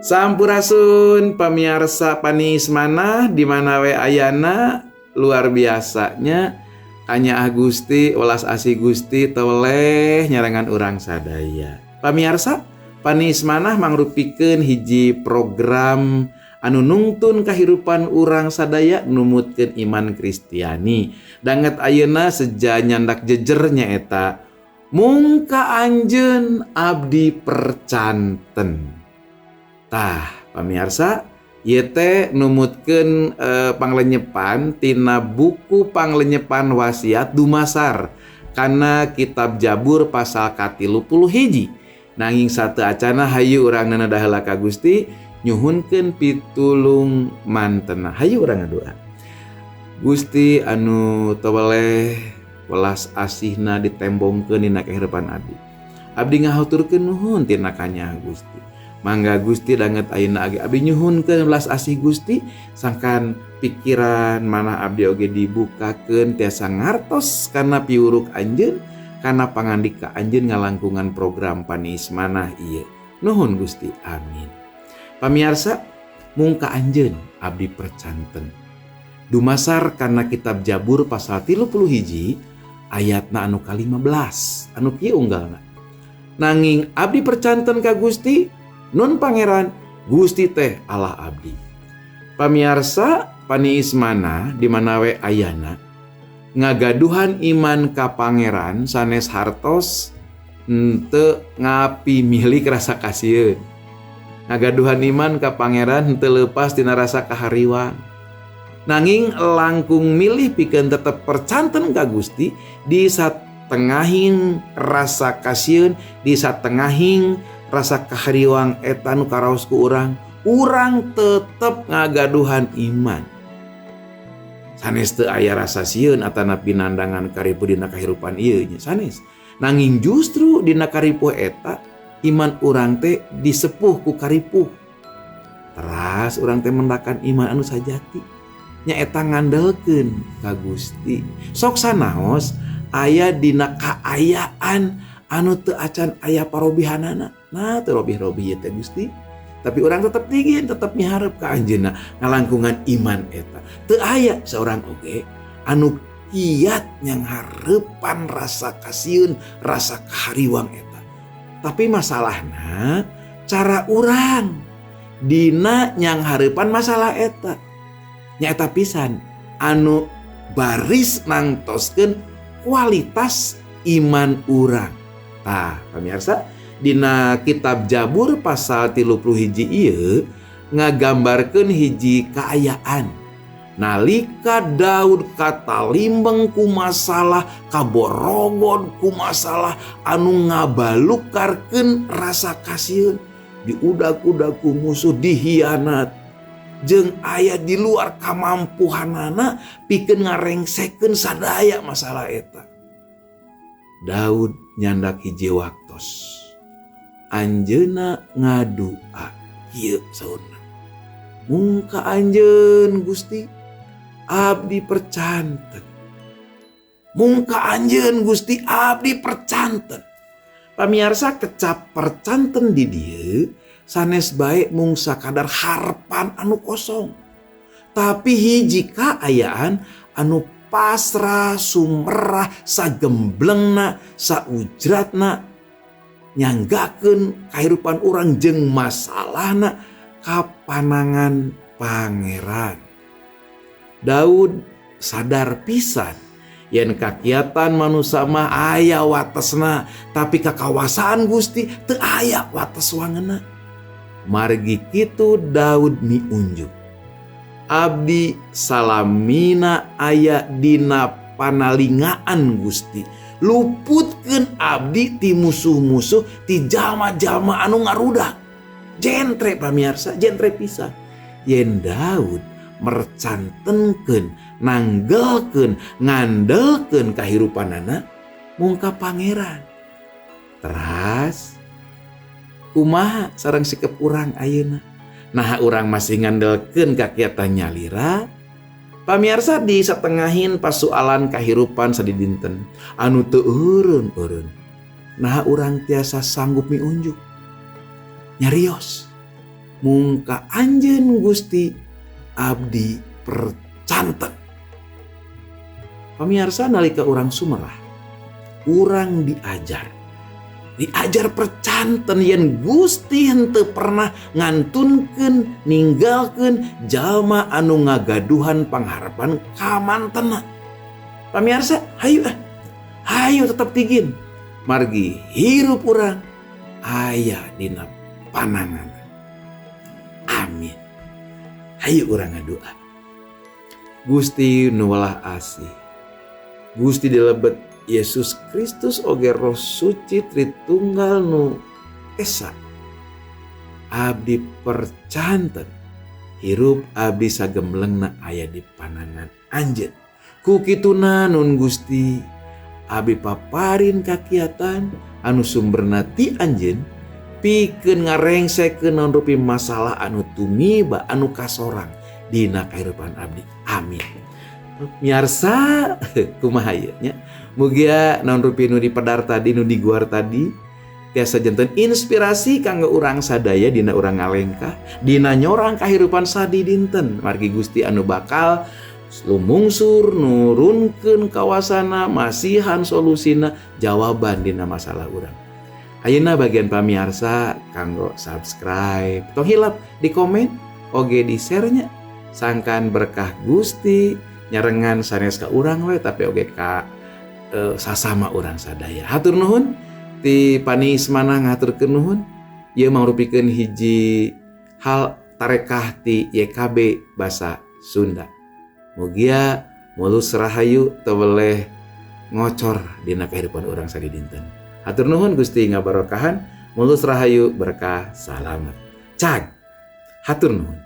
Sampurasun pamiarsa panis manah di mana we ayana luar biasanya hanya Gusti welas asih Gusti toleh nyarangan urang sadaya. Pamiarsa panis manah mangrupikeun hiji program anu nungtun kahirupan urang sadaya numutkeun iman Kristiani. Danget ayeuna seja nyandak jejernya eta mungka anjeun abdi percanten. Tah, pamiarsa, ieu teh numutkeun panglenyepan tina buku panglenyepan wasiat dumasar kana kitab Jabur pasal ka-31. Nanging sateu acana hayu urang nanadah heula ka Gusti nyuhunkeun pitulung mantena. Hayu urang ngadoa. Gusti anu toleh welas asihna ditembongkeun dina kahirupan abdi. Abdi ngahaturkeun nuhun tina kanya Gusti. Mangga Gusti danget ayeuna age abdi nyuhunkeun welas asih Gusti sangkan pikiran manah abdi oge dibukakeun tiasa ngartos kana piuruk anjeun kana pangandika anjeun ngalangkungan program panis manah ieu. Nuhun Gusti, amin. Pamiarsa mungka anjeun abdi percanten dumasar kana kitab Jabur pasal 31 ayatna anu ka-15 anu kieu unggalna. Nanging abdi percanten ka Gusti nun pangeran Gusti teh Allah abdi. Pamiarsa paniis mana di mana we ayana ngagaduhan iman ka pangeran sanes hartos henteu ngapi milik rasa kasieun. Ngagaduhan iman ka pangeran henteu leupas tina rasa kahariwang. Nanging langkung milih pikeun tetep percanten ka Gusti di satengahing rasa kasieun, di satengahing rasa kahariwang eta nu karaos ku urang tetep ngagaduhan iman. Sanes teu aya rasa sieun atana pinandangan karipu dina kahirupan ieu nya sanes. Nanging justru dina karipuh eta iman urang teh disepuh ku karipuh. Teras urang teh mendakan iman anu sajati nya eta ngandelkeun ka Gusti. Sok sanaos aya dina kaayaan anu teu acan aya parobihanana. Nah teu robih-robih ieu teh Gusti. Tapi urang tetep digin, tetep miharep ka anjeunna ngalangkungan iman eta. Teu aya seorang oge anu kiat nyang hareupan rasa kasieun, rasa kahariwang eta. Tapi masalahna cara urang dina nyang hareupan masalah eta. Nyaeta pisan anu baris nangtoskeun kualitas iman urang. Tah, pamirsa, dina kitab Jabur pasal 31 ieu ngagambarkeun hiji kaayaan. Nalika Daud katalimbeng ku masalah, kaborogon ku masalah anu ngabalukarkeun rasa kasieun, diudag-udag ku musuh, dihianat, jeung aya di luar kamampuhanana pikeun ngarengsekeun sadaya masalah eta. Daud nyandak hiji waktos anjeunna ngadua kieu saurna, mungka anjeun Gusti abdi percanten, mungka anjeun Gusti abdi percanten. Pamiarsa kecap percanten di dieu sanes bae mung sakadar harapan anu kosong, tapi hiji kaayaan anu pasrah sumerah sagemblengna saujratna nyanggakeun kahirupan urang jeung masalahna ka panangan pangeran. Daud sadar pisan yen kakiatan manusia mah aya watesna, tapi kakawasaan Gusti teu aya wates wangeuna. Margi kitu Daud miunjuk, abdi salamina aya dina panalingaan Gusti, luputkeun abdi ti musuh-musuh, ti jalma-jalma anu ngarudak. Jentre pamiarsa, jentre pisan yen Daud mercantenkeun, nanggelkeun, ngandelkeun kahirupanana mung ka pangeran. Teras kumaha sareng sikep urang ayeuna? Nah urang masih ngandelkeun kakiatan nyalira. Pamiarsa di satengahin pasualan kahirupan sadidinten anu teu eureun. Nah urang tiasa sanggup miunjuk nyarios mungka anjeun Gusti abdi percanten. Pamirsa, nalika urang sumerah, urang diajar percanten yen Gusti henteu pernah ngantunkeun ninggalkeun jalma anu ngagaduhan pangharapan ka mantena. Pamirsa, hayu tetep tigin margi hirup urang aya dina panangan. Amin. Hayu urang ngadoa. Gusti nu welah asih, Gusti dilebet Yesus Kristus oge Roh Suci Tritunggal nu esa, abdi percanten hirup abdi sagemlengna aya di panangan anjeun. Ku kituna nun Gusti abdi paparin kakiatan anu sumberna ti anjeun pikeun ngarengsekeun naon rupi masalah anu tumiba anu kasorang dina kahirupan abdi. Amin. Miarsa kumaha ieu nya? Mugia naon rupi nu dipedar tadi, nu diguar tadi tiasa janten inspirasi kanggo urang sadaya dina urang ngalengkah, dina nyorang kahirupan sadi dinten. Margi Gusti anu bakal lumungsur nurunkeun kawasana masihan solusina jawaban dina masalah urang. Ayeuna bagian pamiarsa kanggo subscribe, tong hilap di komen oge di share-nya. Sangkan berkah Gusti nyarengan sanes ka urang we tapi oge ka sasama urang sadaya. Hatur nuhun ti panismana ngaturkeun nuhun. Ieu mangrupikeun hiji hal tarekah ti YKB basa Sunda. Mugia mulus rahayu teu weleh ngocor dina kahirupan urang sadi dinten. Hatur nuhun Gusti ngabarokahan, mulus rahayu berkah salamet. Cag. Hatur nuhun.